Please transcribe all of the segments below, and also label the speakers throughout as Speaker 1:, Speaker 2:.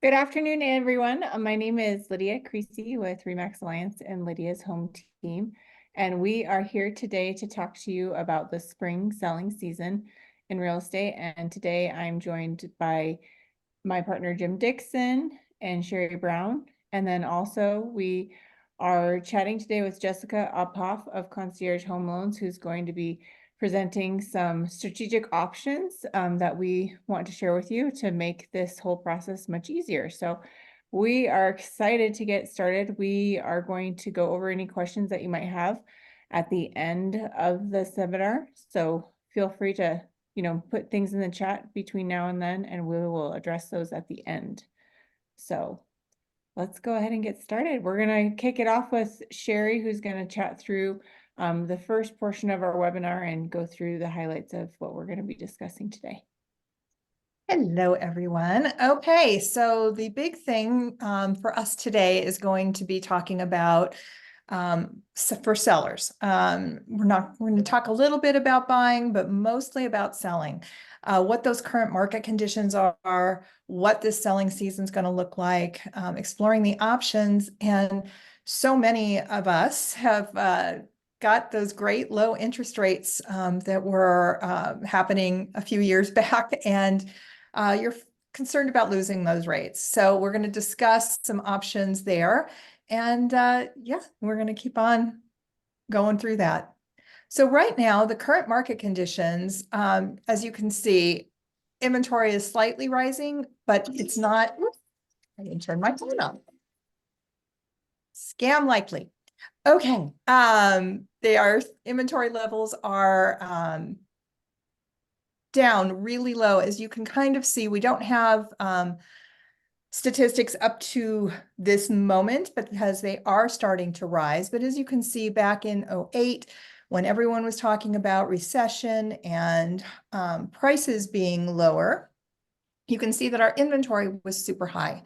Speaker 1: Good afternoon, everyone. My name is Lydia Creasy with Remax Alliance and Lydia's home team. And we are here today to talk to you about the spring selling season in real estate. And today I'm joined by my partner, Jim Dixon and Sherry Brown. And then also we are chatting today with Jessica Uphoff of Concierge Home Loans, who's going to be presenting some strategic options that we want to share with you to make this whole process much easier. So we are excited to get started. We are going to go over any questions that you might have at the end of the seminar. So feel free to put things in the chat between now and then, and we will address those at the end. So let's go ahead and get started. We're going to kick it off with Sherry, who's going to chat through the first portion of our webinar and go through the highlights of what we're going to be discussing today.
Speaker 2: Hello, everyone. Okay, so the big thing for us today is going to be talking about for sellers. We're going to talk a little bit about buying, but mostly about selling. What those current market conditions are, what this selling season is going to look like, exploring the options. And so many of us have got those great low interest rates that were happening a few years back, and you're concerned about losing those rates. So we're going to discuss some options there. And yeah, we're going to keep on going through that. So right now, the current market conditions, as you can see, inventory is slightly rising, but it's not. I didn't turn my phone on. Scam likely. Okay. Inventory levels are down really low. As you can kind of see, we don't have statistics up to this moment, but because they are starting to rise. But as you can see, back in 2008, when everyone was talking about recession and prices being lower, you can see that our inventory was super high.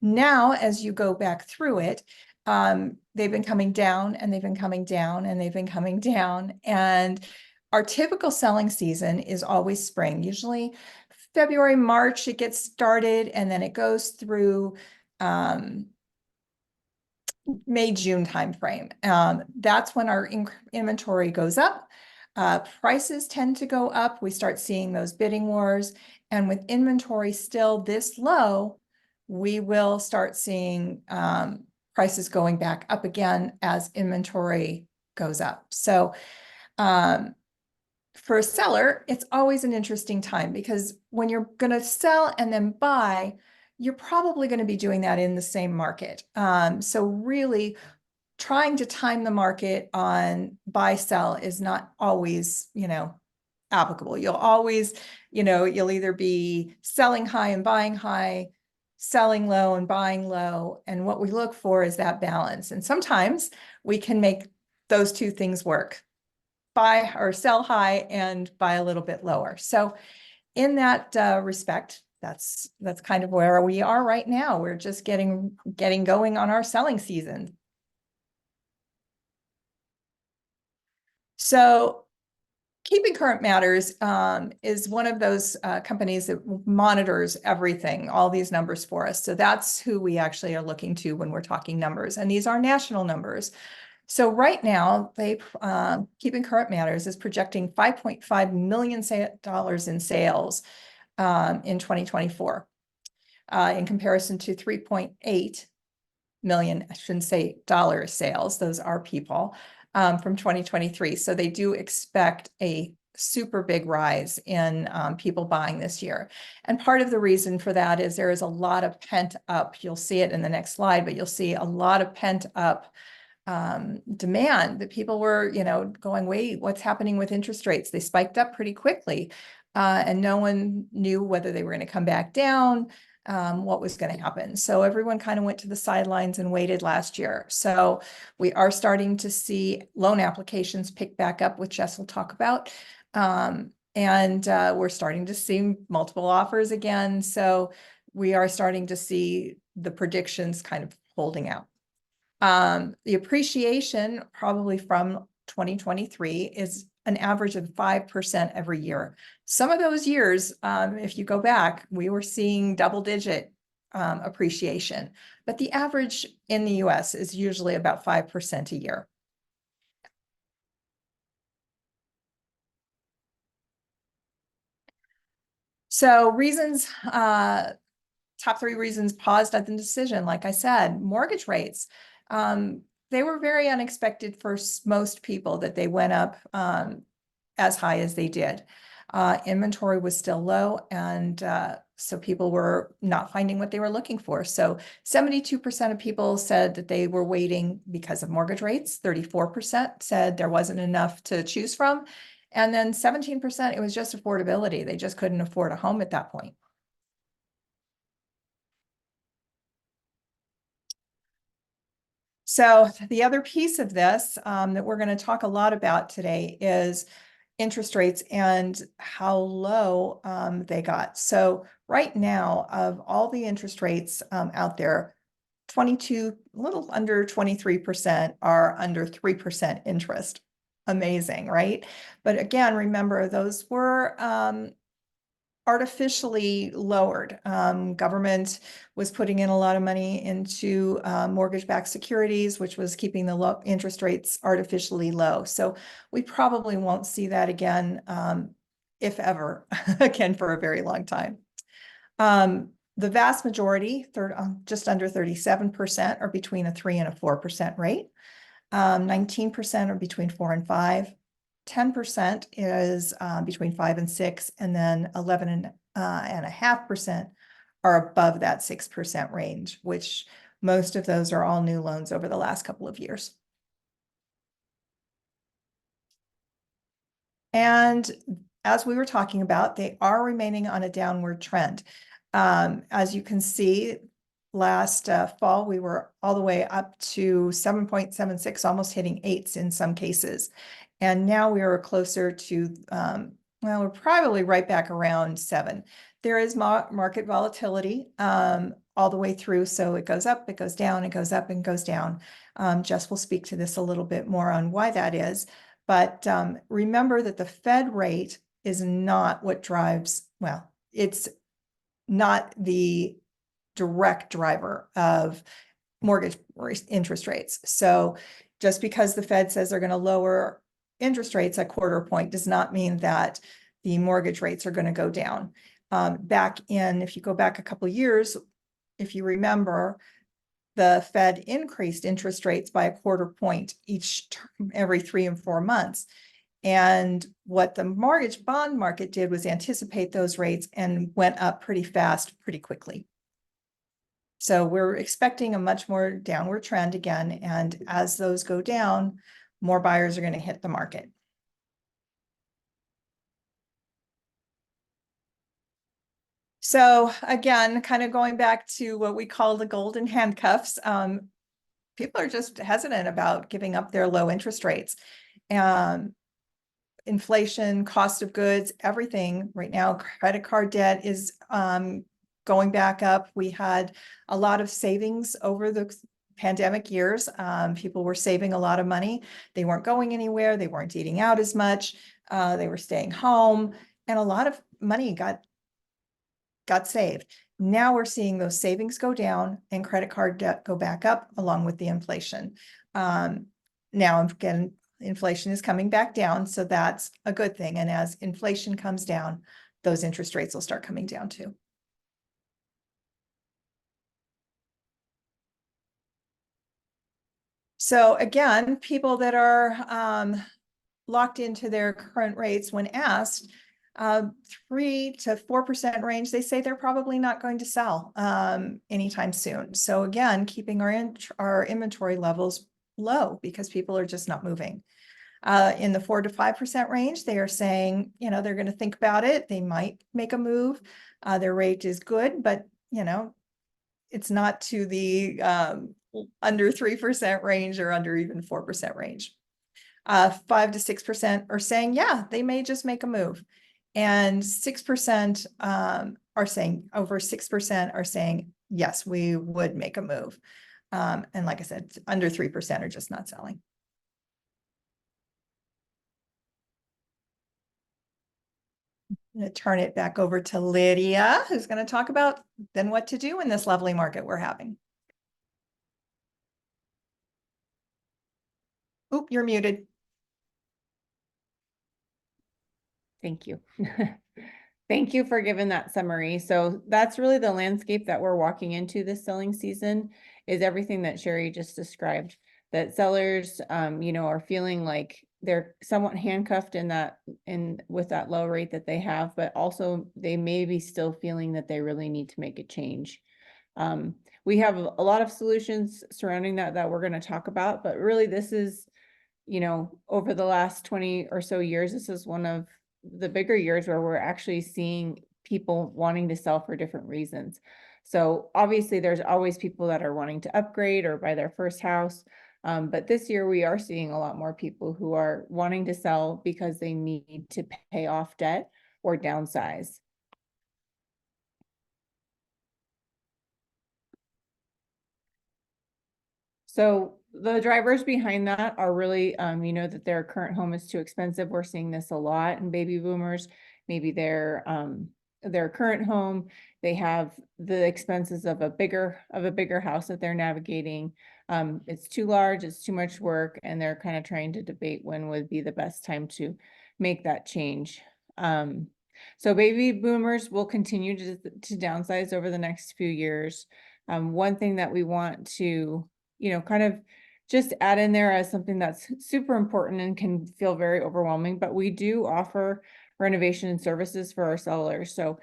Speaker 2: Now, as you go back through it, they've been coming down and they've been coming down and they've been coming down. And our typical selling season is always spring. Usually February, March, it gets started, and then it goes through May, June timeframe. That's when our inventory goes up. Prices tend to go up. We start seeing those bidding wars. And with inventory still this low, we will start seeing prices going back up again as inventory goes up. So for a seller, it's always an interesting time, because when you're going to sell and then buy, you're probably going to be doing that in the same market. So really trying to time the market on buy sell is not always, applicable. You'll always, you'll either be selling high and buying high, selling low and buying low. And what we look for is that balance. And sometimes we can make those two things work: buy or sell high and buy a little bit lower. So in that respect, that's kind of where we are right now. We're just getting going on our selling season. So Keeping Current Matters is one of those companies that monitors everything, all these numbers for us. So that's who we actually are looking to when we're talking numbers. And these are national numbers. So right now, Keeping Current Matters is projecting $5.5 million in sales in 2024, in comparison to 3.8 million, I shouldn't say dollar sales, those are people, from 2023. So they do expect a super big rise in people buying this year. And part of the reason for that is there is a lot of pent up, you'll see it in the next slide, but you'll see a lot of pent up demand that people were, going, wait, what's happening with interest rates? They spiked up pretty quickly, and no one knew whether they were going to come back down, what was going to happen. So everyone kind of went to the sidelines and waited last year. So we are starting to see loan applications pick back up, which Jess will talk about. And we're starting to see multiple offers again. So we are starting to see the predictions kind of holding out. The appreciation probably from 2023 is an average of 5% every year. Some of those years, if you go back, we were seeing double-digit appreciation. But the average in the US is usually about 5% a year. So reasons, top 3 reasons paused at the decision, like I said, mortgage rates. They were very unexpected for most people that they went up as high as they did. Inventory was still low, and so people were not finding what they were looking for. So 72% of people said that they were waiting because of mortgage rates. 34% said there wasn't enough to choose from. And then 17%, it was just affordability. They just couldn't afford a home at that point. So the other piece of this that we're going to talk a lot about today is interest rates and how low they got. So right now, of all the interest rates out there, 22, a little under 23% are under 3% interest. Amazing, right? But again, remember, those were artificially lowered. Government was putting in a lot of money into mortgage-backed securities, which was keeping the low interest rates artificially low. So we probably won't see that again, if ever, again for a very long time. The vast majority, just under 37%, are between a 3 and a 4% rate. 19% are between 4 and 5. 10% is between 5 and 6, and then 11.5% are above that 6% range, which most of those are all new loans over the last couple of years. And as we were talking about, they are remaining on a downward trend. As you can see, last fall, we were all the way up to 7.76, almost hitting 8s in some cases. And now we are closer to, well, we're probably right back around 7. There is market volatility all the way through. So it goes up, it goes down, it goes up and goes down. Jess will speak to this a little bit more on why that is. But remember that the Fed rate is not what drives, well, it's not the direct driver of mortgage interest rates. So just because the Fed says they're going to lower interest rates a quarter point does not mean that the mortgage rates are going to go down. If you go back a couple of years, if you remember, the Fed increased interest rates by a quarter point each term, every 3 and 4 months. And what the mortgage bond market did was anticipate those rates and went up pretty fast, pretty quickly. So we're expecting a much more downward trend again. And as those go down, more buyers are going to hit the market. So again, kind of going back to what we call the golden handcuffs, people are just hesitant about giving up their low interest rates. Inflation, cost of goods, everything right now, credit card debt is going back up. We had a lot of savings over the pandemic years. People were saving a lot of money. They weren't going anywhere. They weren't eating out as much. They were staying home, and a lot of money got saved. Now we're seeing those savings go down and credit card debt go back up along with the inflation. Now again, inflation is coming back down, so that's a good thing. And as inflation comes down, those interest rates will start coming down too. So again, people that are locked into their current rates, when asked, 3 to 4% range, they say they're probably not going to sell anytime soon. So again, keeping our inventory levels low because people are just not moving. In the 4 to 5% range, they are saying, they're going to think about it. They might make a move. Their rate is good, but it's not to the under 3% range or under even 4% range. 5 to 6% are saying, yeah, they may just make a move. And 6% are saying, over 6% are saying, yes, we would make a move. And like I said, under 3% are just not selling. I'm going to turn it back over to Lydia, who's going to talk about then what to do in this lovely market we're having. Oop, you're muted.
Speaker 1: Thank you. Thank you for giving that summary. So that's really the landscape that we're walking into this selling season, is everything that Sherry just described. That sellers, are feeling like they're somewhat handcuffed with that low rate that they have, but also they may be still feeling that they really need to make a change. We have a lot of solutions surrounding that we're going to talk about, but really this is, over the last 20 or so years, this is one of the bigger years where we're actually seeing people wanting to sell for different reasons. So obviously there's always people that are wanting to upgrade or buy their first house. But this year we are seeing a lot more people who are wanting to sell because they need to pay off debt or downsize. So the drivers behind that are really, that their current home is too expensive. We're seeing this a lot in baby boomers. Maybe their current home, they have the expenses of a bigger house that they're navigating. It's too large, it's too much work, and they're kind of trying to debate when would be the best time to make that change. So baby boomers will continue to downsize over the next few years. One thing that we want to kind of just add in there as something that's super important and can feel very overwhelming, but we do offer renovation services for our sellers. So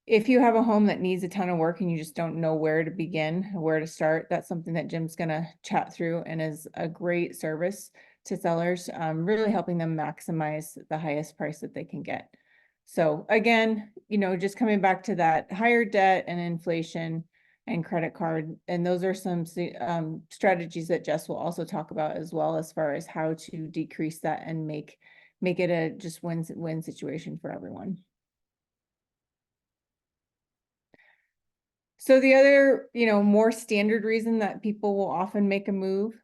Speaker 1: if you have a home that needs a ton of work and you just don't know where to begin, where to start, that's something that Jim's gonna chat through and is a great service to sellers, really helping them maximize the highest price that they can get. So again, just coming back to that higher debt and inflation and credit card, and those are some strategies that Jess will also talk about as well, as far as how to decrease that and make it a just win situation for everyone. So the other, more standard reason that people will often make a move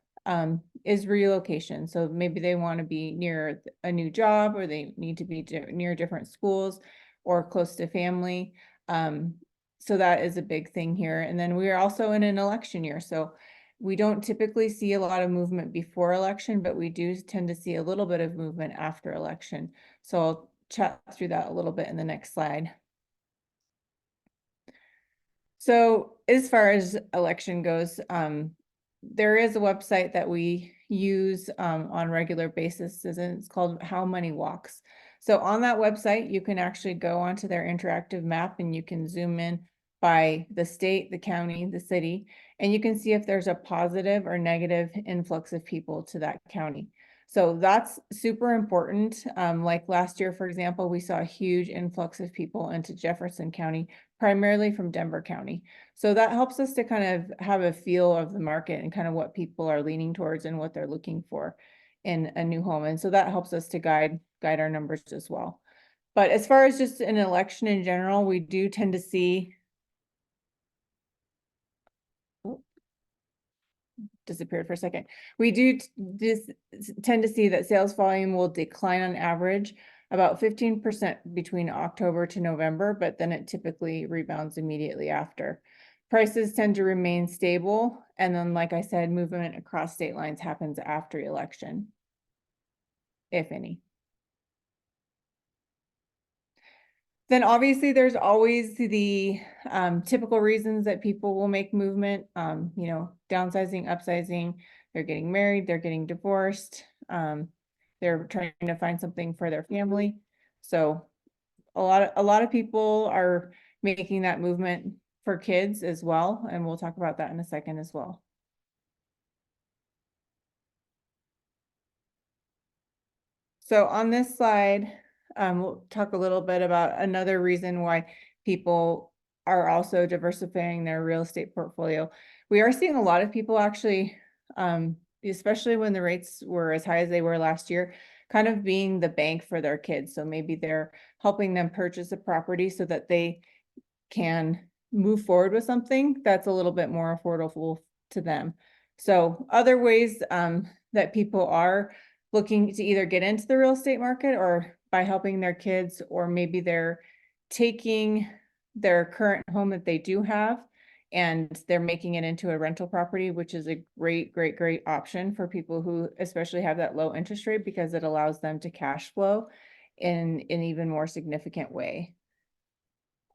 Speaker 1: is relocation. So maybe they want to be near a new job, or they need to be near different schools or close to family. So that is a big thing here. And then we are also in an election year. So we don't typically see a lot of movement before election, but we do tend to see a little bit of movement after election. So I'll chat through that a little bit in the next slide. So as far as election goes, there is a website that we use on regular basis, and it's called How Money Walks. So on that website, you can actually go onto their interactive map and you can zoom in by the state, the county, the city, and you can see if there's a positive or negative influx of people to that county. So that's super important. Like last year, for example, we saw a huge influx of people into Jefferson County, primarily from Denver County. So that helps us to kind of have a feel of the market and kind of what people are leaning towards and what they're looking for in a new home. And so that helps us to guide our numbers as well. But as far as just an election in general, we do tend to see disappeared for a second. We do tend to see that sales volume will decline on average about 15% between October to November, but then it typically rebounds immediately after. Prices tend to remain stable, and then, like I said, movement across state lines happens after election, if any. Then obviously there's always the typical reasons that people will make movement, downsizing, upsizing, they're getting married, they're getting divorced, they're trying to find something for their family. So a lot of people are making that movement for kids as well, and we'll talk about that in a second as well. So on this slide, we'll talk a little bit about another reason why people are also diversifying their real estate portfolio. We are seeing a lot of people actually, especially when the rates were as high as they were last year, kind of being the bank for their kids. So maybe they're helping them purchase a property so that they can move forward with something that's a little bit more affordable to them. So other ways that people are looking to either get into the real estate market or by helping their kids, or maybe they're taking their current home that they do have and they're making it into a rental property, which is a great option for people who especially have that low interest rate, because it allows them to cash flow in an even more significant way.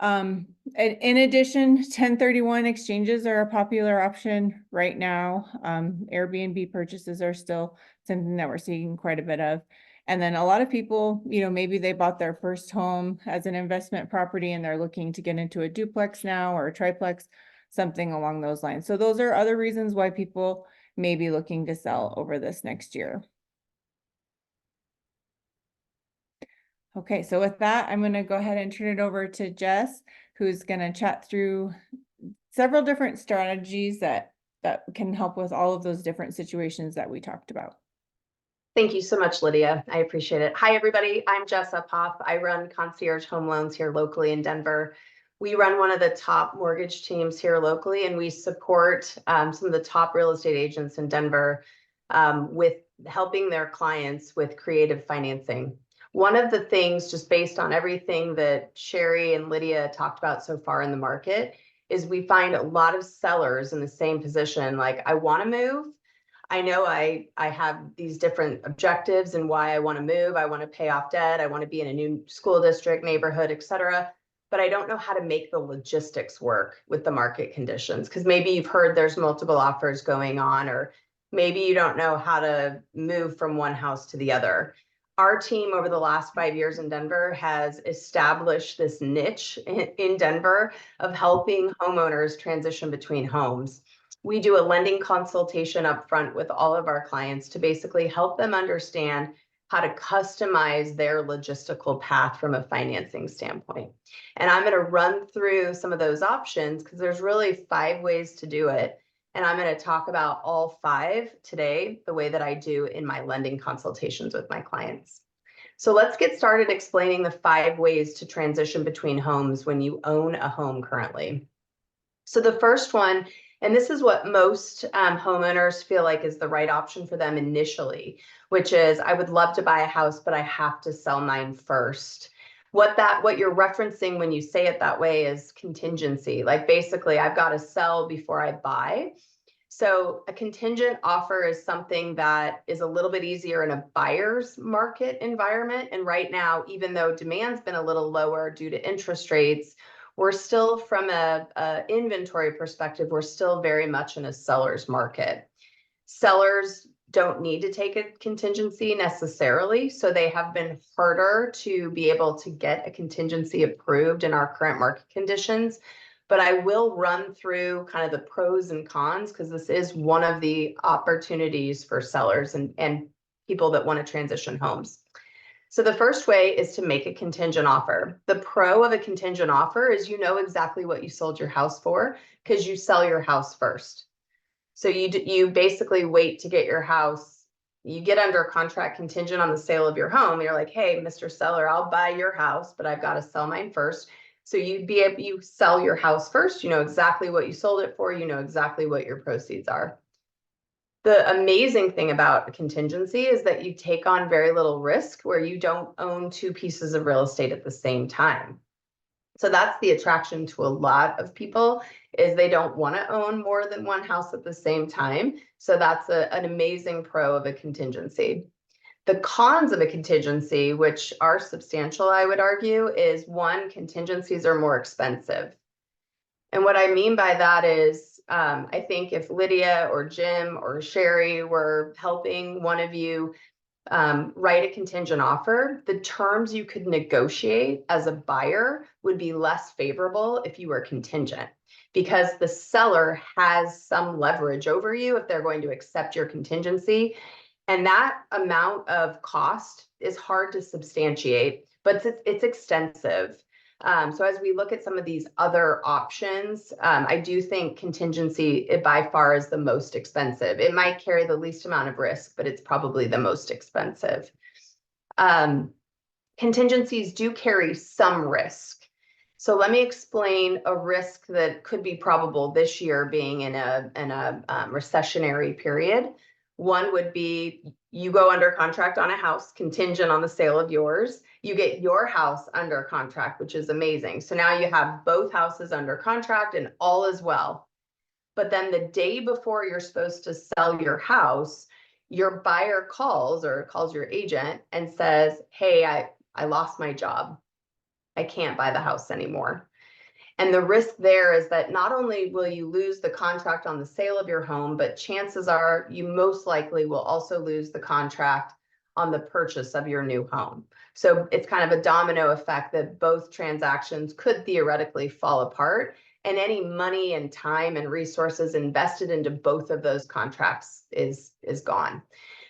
Speaker 1: In addition, 1031 exchanges are a popular option right now. Airbnb purchases are still something that we're seeing quite a bit of. And then a lot of people, maybe they bought their first home as an investment property and they're looking to get into a duplex now or a triplex, something along those lines. So those are other reasons why people may be looking to sell over this next year. Okay, so with that, I'm going to go ahead and turn it over to Jess, who's going to chat through several different strategies that can help with all of those different situations that we talked about.
Speaker 3: Thank you so much, Lydia. I appreciate it. Hi, everybody. I'm Jess Uphoff. I run Concierge Home Loans here locally in Denver. We run one of the top mortgage teams here locally, and we support some of the top real estate agents in Denver with helping their clients with creative financing. One of the things, just based on everything that Sherry and Lydia talked about so far in the market, is we find a lot of sellers in the same position. Like, I want to move. I know I have these different objectives and why I want to move. I want to pay off debt. I want to be in a new school district, neighborhood, etc. But I don't know how to make the logistics work with the market conditions, because maybe you've heard there's multiple offers going on, or maybe you don't know how to move from one house to the other. Our team over the last 5 years in Denver has established this niche in Denver of helping homeowners transition between homes. We do a lending consultation up front with all of our clients to basically help them understand how to customize their logistical path from a financing standpoint. And I'm going to run through some of those options because there's really 5 ways to do it. And I'm going to talk about all 5 today, the way that I do in my lending consultations with my clients. So let's get started explaining the 5 ways to transition between homes when you own a home currently. So the first one, and this is what most homeowners feel like is the right option for them initially, which is, I would love to buy a house, but I have to sell mine first. What you're referencing when you say it that way is contingency. Like, basically, I've got to sell before I buy. So a contingent offer is something that is a little bit easier in a buyer's market environment. And right now, even though demand's been a little lower due to interest rates, we're still, from a inventory perspective, we're still very much in a seller's market. Sellers don't need to take a contingency necessarily, so they have been harder to be able to get a contingency approved in our current market conditions. But I will run through kind of the pros and cons, because this is one of the opportunities for sellers and people that want to transition homes. So the first way is to make a contingent offer. The pro of a contingent offer is you know exactly what you sold your house for, because you sell your house first. So you basically wait to get your house. You get under contract contingent on the sale of your home. You're like, hey, Mr. Seller, I'll buy your house, but I've got to sell mine first. So you sell your house first. You know exactly what you sold it for. You know exactly what your proceeds are. The amazing thing about a contingency is that you take on very little risk, where you don't own 2 pieces of real estate at the same time. So that's the attraction to a lot of people, is they don't want to own more than one house at the same time. So that's an amazing pro of a contingency. The cons of a contingency, which are substantial, I would argue, is 1, contingencies are more expensive. And what I mean by that is, I think if Lydia or Jim or Sherry were helping one of you write a contingent offer, the terms you could negotiate as a buyer would be less favorable if you were contingent, because the seller has some leverage over you if they're going to accept your contingency. And that amount of cost is hard to substantiate, but it's extensive. So as we look at some of these other options, I do think contingency by far is the most expensive. It might carry the least amount of risk, but it's probably the most expensive. Contingencies do carry some risk. So let me explain a risk that could be probable this year, being in a recessionary period. One would be You go under contract on a house contingent on the sale of yours. You get your house under contract, which is amazing. So now you have both houses under contract and all is well. But then the day before you're supposed to sell your house, your buyer calls your agent and says, hey, I lost my job. I can't buy the house anymore. And the risk there is that not only will you lose the contract on the sale of your home, but chances are you most likely will also lose the contract on the purchase of your new home. So it's kind of a domino effect that both transactions could theoretically fall apart, and any money and time and resources invested into both of those contracts is gone.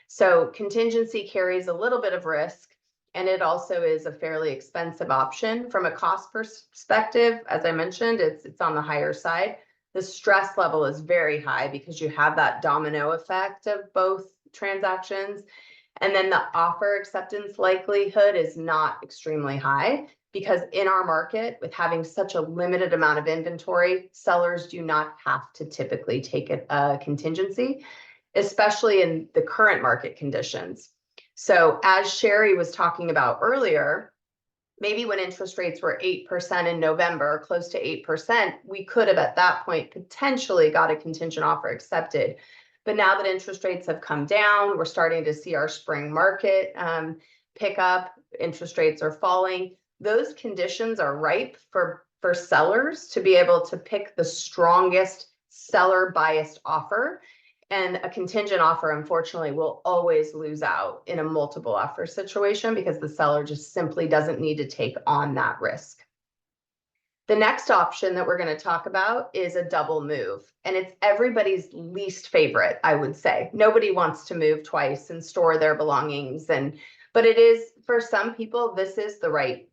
Speaker 3: So contingency carries a little bit of risk. And it also is a fairly expensive option from a cost perspective. As I mentioned, it's on the higher side. The stress level is very high because you have that domino effect of both transactions. And then the offer acceptance likelihood is not extremely high because in our market, with having such a limited amount of inventory, sellers do not have to typically take a contingency, especially in the current market conditions. So as Sherry was talking about earlier, maybe when interest rates were 8% in November, close to 8%, we could have at that point potentially got a contingent offer accepted. But now that interest rates have come down, we're starting to see our spring market pick up, interest rates are falling. Those conditions are ripe for sellers to be able to pick the strongest seller biased offer. And a contingent offer, unfortunately, will always lose out in a multiple offer situation because the seller just simply doesn't need to take on that risk. The next option that we're going to talk about is a double move. And it's everybody's least favorite, I would say. Nobody wants to move twice and store their belongings. But it is, for some people, this is the right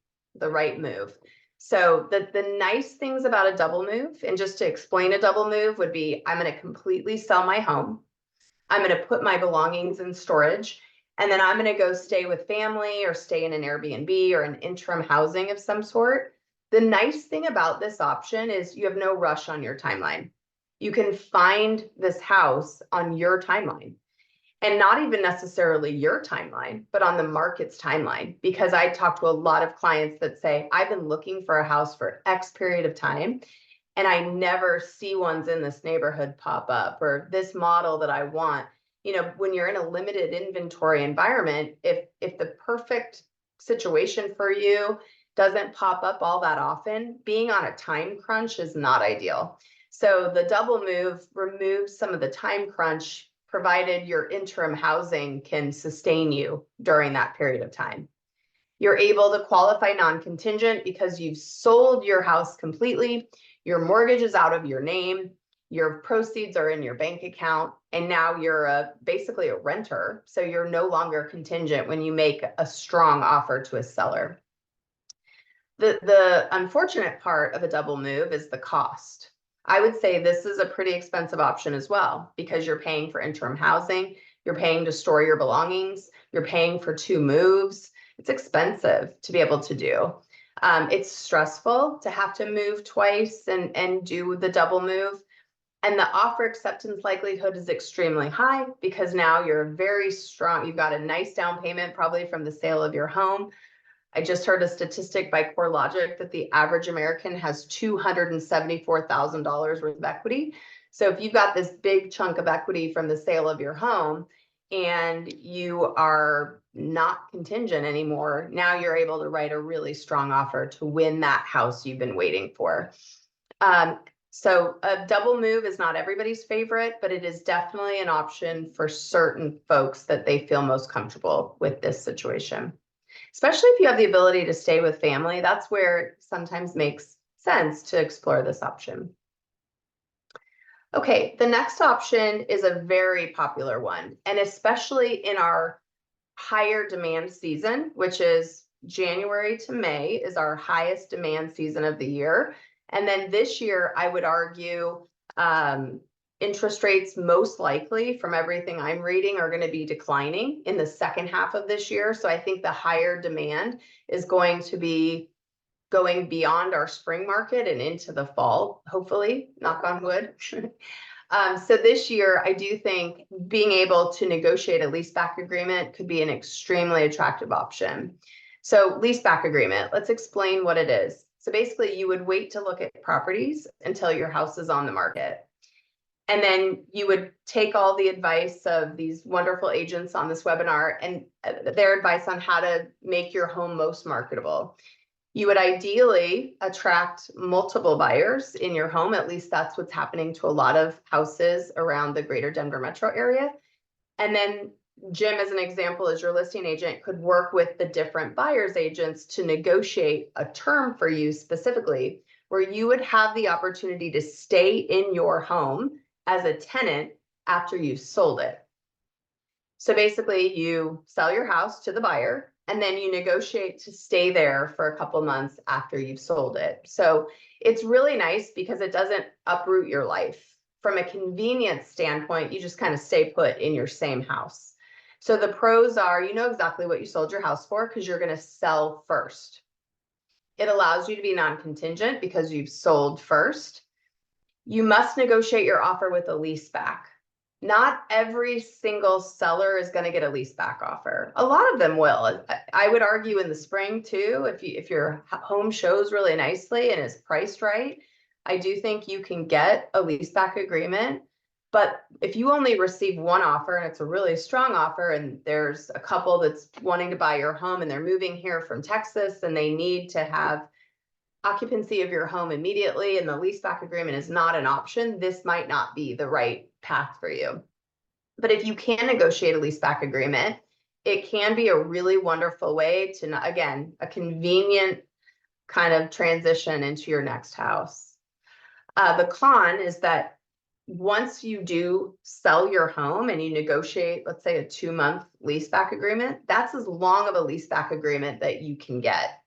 Speaker 3: move. So the nice things about a double move, and just to explain a double move, would be I'm going to completely sell my home. I'm going to put my belongings in storage, and then I'm going to go stay with family or stay in an Airbnb or an interim housing of some sort. The nice thing about this option is you have no rush on your timeline. You can find this house on your timeline. And not even necessarily your timeline, but on the market's timeline. Because I talk to a lot of clients that say, I've been looking for a house for X period of time, and I never see ones in this neighborhood pop up, or this model that I want. You know, when you're in a limited inventory environment, if the perfect situation for you doesn't pop up all that often, being on a time crunch is not ideal. So the double move removes some of the time crunch, provided your interim housing can sustain you during that period of time. You're able to qualify non-contingent because you've sold your house completely, your mortgage is out of your name, your proceeds are in your bank account, and now you're basically a renter, so you're no longer contingent when you make a strong offer to a seller. The unfortunate part of a double move is the cost. I would say this is a pretty expensive option as well, because you're paying for interim housing, you're paying to store your belongings, you're paying for 2 moves. It's expensive to be able to do. It's stressful to have to move twice and do the double move. And the offer acceptance likelihood is extremely high because now you're very strong. You've got a nice down payment, probably from the sale of your home. I just heard a statistic by CoreLogic that the average American has $274,000 worth of equity. So if you've got this big chunk of equity from the sale of your home and you are not contingent anymore, now you're able to write a really strong offer to win that house you've been waiting for. So a double move is not everybody's favorite, but it is definitely an option for certain folks that they feel most comfortable with this situation. Especially if you have the ability to stay with family, that's where it sometimes makes sense to explore this option. Okay, the next option is a very popular one, and especially in our higher demand season, which is January to May is our highest demand season of the year. And then this year, I would argue, interest rates most likely, from everything I'm reading, are going to be declining in the second half of this year. So I think the higher demand is going to be going beyond our spring market and into the fall, hopefully, knock on wood. So this year, I do think being able to negotiate a leaseback agreement could be an extremely attractive option. So leaseback agreement, let's explain what it is. So basically, you would wait to look at properties until your house is on the market. And then you would take all the advice of these wonderful agents on this webinar and their advice on how to make your home most marketable. You would ideally attract multiple buyers in your home. At least that's what's happening to a lot of houses around the greater Denver metro area. And then Jim, as an example, as your listing agent, could work with the different buyers agents to negotiate a term for you specifically, where you would have the opportunity to stay in your home as a tenant after you've sold it. So basically, you sell your house to the buyer, and then you negotiate to stay there for a couple months after you've sold it. So it's really nice because it doesn't uproot your life. From a convenience standpoint, you just kind of stay put in your same house. So the pros are, you know exactly what you sold your house for because you're going to sell first. It allows you to be non-contingent because you've sold first. You must negotiate your offer with a lease back. Not every single seller is going to get a lease back offer. A lot of them will. I would argue in the spring too, if your home shows really nicely and is priced right, I do think you can get a lease back agreement. But if you only receive one offer and it's a really strong offer and there's a couple that's wanting to buy your home and they're moving here from Texas and they need to have occupancy of your home immediately and the leaseback agreement is not an option, this might not be the right path for you. But if you can negotiate a leaseback agreement, it can be a really wonderful way to, again, a convenient kind of transition into your next house. The con is that once you do sell your home and you negotiate, let's say a 2-month leaseback agreement, that's as long of a leaseback agreement that you can get.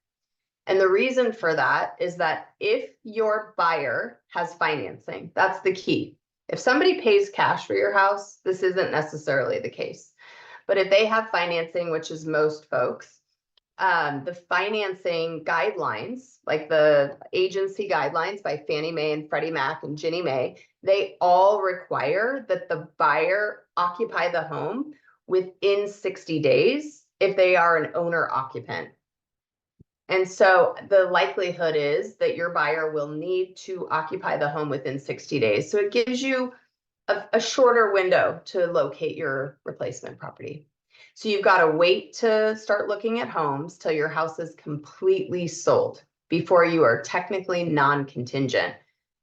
Speaker 3: And the reason for that is that if your buyer has financing, that's the key. If somebody pays cash for your house, this isn't necessarily the case. But if they have financing, which is most folks, the financing guidelines, like the agency guidelines by Fannie Mae and Freddie Mac and Ginnie Mae, they all require that the buyer occupy the home within 60 days if they are an owner occupant. And so the likelihood is that your buyer will need to occupy the home within 60 days. So it gives you a shorter window to locate your replacement property. So you've got to wait to start looking at homes till your house is completely sold before you are technically non-contingent.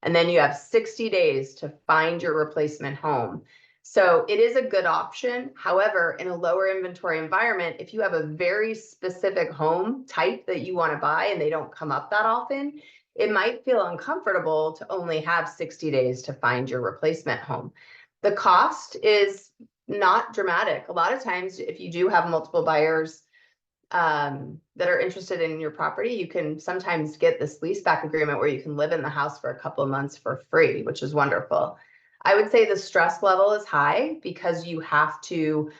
Speaker 3: And then you have 60 days to find your replacement home. So it is a good option. However, in a lower inventory environment, if you have a very specific home type that you want to buy and they don't come up that often, it might feel uncomfortable to only have 60 days to find your replacement home. The cost is not dramatic. A lot of times, if you do have multiple buyers that are interested in your property, you can sometimes get this leaseback agreement where you can live in the house for a couple of months for free, which is wonderful. I would say the stress level is high because you have to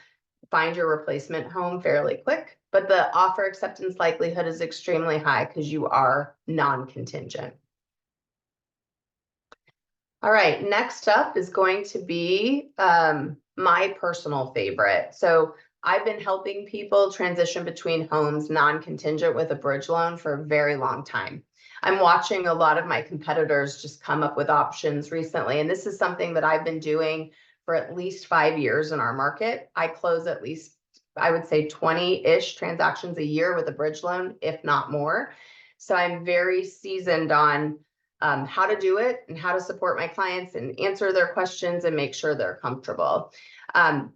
Speaker 3: find your replacement home fairly quick, but the offer acceptance likelihood is extremely high because you are non-contingent. All right, next up is going to be my personal favorite. So I've been helping people transition between homes non-contingent with a bridge loan for a very long time. I'm watching a lot of my competitors just come up with options recently, and this is something that I've been doing for at least 5 years in our market. I close at least, I would say, 20-ish transactions a year with a bridge loan, if not more. So I'm very seasoned on how to do it and how to support my clients and answer their questions and make sure they're comfortable.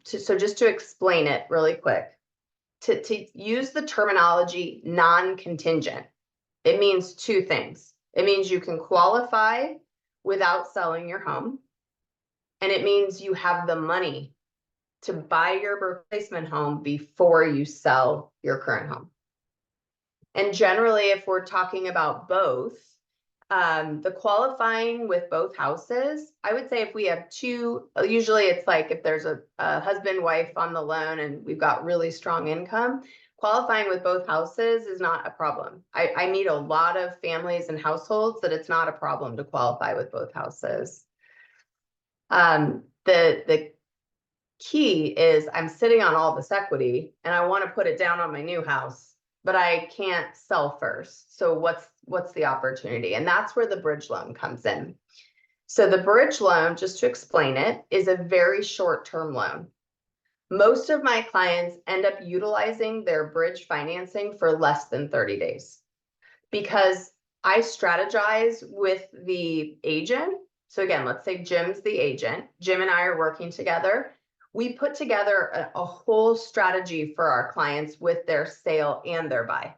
Speaker 3: So just to explain it really quick, to use the terminology non-contingent, it means two things. It means you can qualify without selling your home, and it means you have the money to buy your replacement home before you sell your current home. And generally, if we're talking about both, the qualifying with both houses, I would say if we have two, usually it's like if there's a husband, wife on the loan and we've got really strong income, qualifying with both houses is not a problem. I meet a lot of families and households that it's not a problem to qualify with both houses. The key is I'm sitting on all this equity and I want to put it down on my new house, but I can't sell first. So what's the opportunity? And that's where the bridge loan comes in. So the bridge loan, just to explain it, is a very short-term loan. Most of my clients end up utilizing their bridge financing for less than 30 days because I strategize with the agent. So again, let's say Jim's the agent. Jim and I are working together. We put together a whole strategy for our clients with their sale and their buy.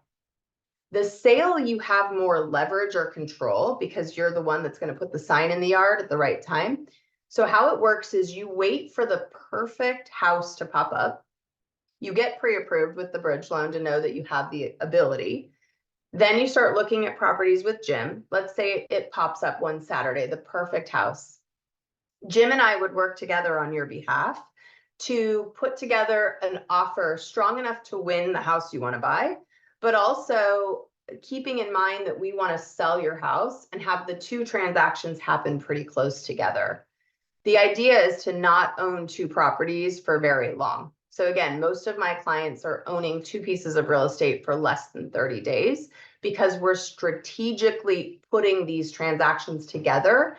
Speaker 3: The sale, you have more leverage or control because you're the one that's going to put the sign in the yard at the right time. So how it works is you wait for the perfect house to pop up. You get pre-approved with the bridge loan to know that you have the ability. Then you start looking at properties with Jim. Let's say it pops up one Saturday, the perfect house. Jim and I would work together on your behalf to put together an offer strong enough to win the house you want to buy, but also keeping in mind that we want to sell your house and have the two transactions happen pretty close together. The idea is to not own two properties for very long. So again, most of my clients are owning two pieces of real estate for less than 30 days because we're strategically putting these transactions together,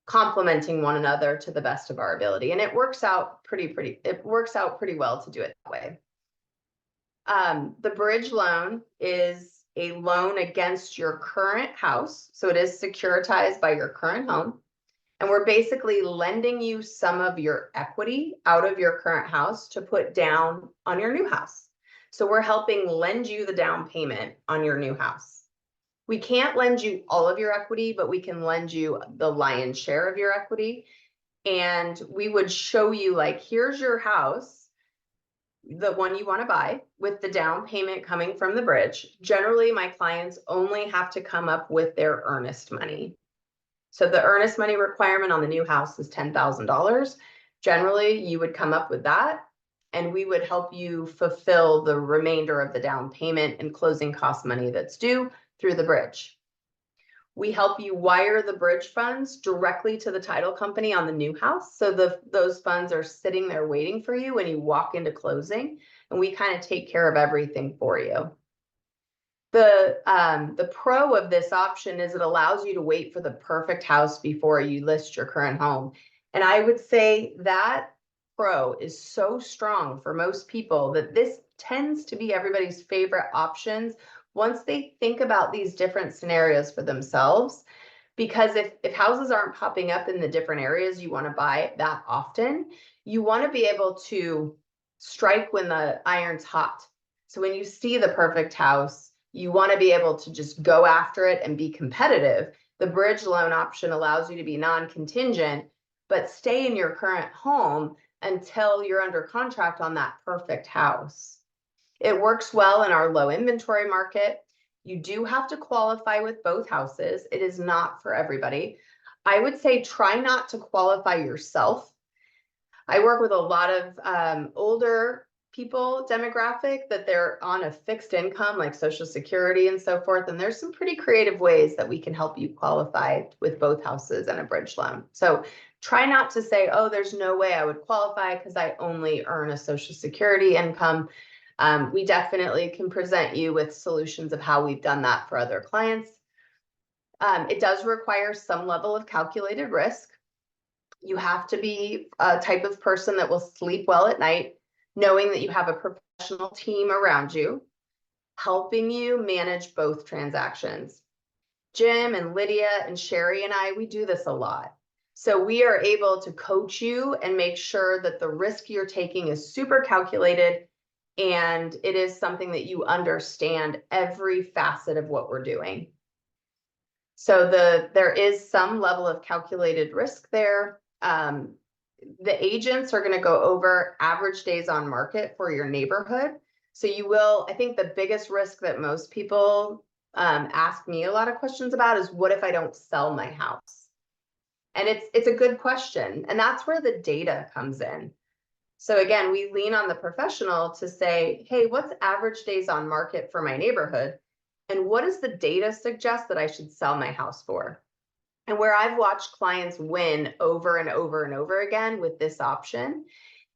Speaker 3: complementing one another to the best of our ability. And it works out pretty well to do it that way. The bridge loan is a loan against your current house. So it is securitized by your current home. And we're basically lending you some of your equity out of your current house to put down on your new house. So we're helping lend you the down payment on your new house. We can't lend you all of your equity, but we can lend you the lion's share of your equity. And we would show you like, here's your house, the one you want to buy with the down payment coming from the bridge. Generally, my clients only have to come up with their earnest money. So the earnest money requirement on the new house is $10,000. Generally, you would come up with that, and we would help you fulfill the remainder of the down payment and closing cost money that's due through the bridge. We help you wire the bridge funds directly to the title company on the new house. So those funds are sitting there waiting for you when you walk into closing, and we kind of take care of everything for you. The pro of this option is it allows you to wait for the perfect house before you list your current home. And I would say that pro is so strong for most people that this tends to be everybody's favorite options once they think about these different scenarios for themselves. Because if houses aren't popping up in the different areas you want to buy that often, you want to be able to strike when the iron's hot. So when you see the perfect house, you want to be able to just go after it and be competitive. The bridge loan option allows you to be non-contingent, but stay in your current home until you're under contract on that perfect house. It works well in our low inventory market. You do have to qualify with both houses. It is not for everybody. I would say try not to qualify yourself. I work with a lot of older people demographic that they're on a fixed income like Social Security and so forth. And there's some pretty creative ways that we can help you qualify with both houses and a bridge loan. So try not to say, oh, there's no way I would qualify because I only earn a Social Security income. We definitely can present you with solutions of how we've done that for other clients. It does require some level of calculated risk. You have to be a type of person that will sleep well at night, knowing that you have a professional team around you, helping you manage both transactions. Jim and Lydia and Sherry and I, we do this a lot. So we are able to coach you and make sure that the risk you're taking is super calculated and it is something that you understand every facet of what we're doing. So there is some level of calculated risk there. The agents are going to go over average days on market for your neighborhood. So you will, I think the biggest risk that most people ask me a lot of questions about is what if I don't sell my house? And it's a good question. And that's where the data comes in. So again, we lean on the professional to say, hey, what's average days on market for my neighborhood? And what does the data suggest that I should sell my house for? And where I've watched clients win over and over and over again with this option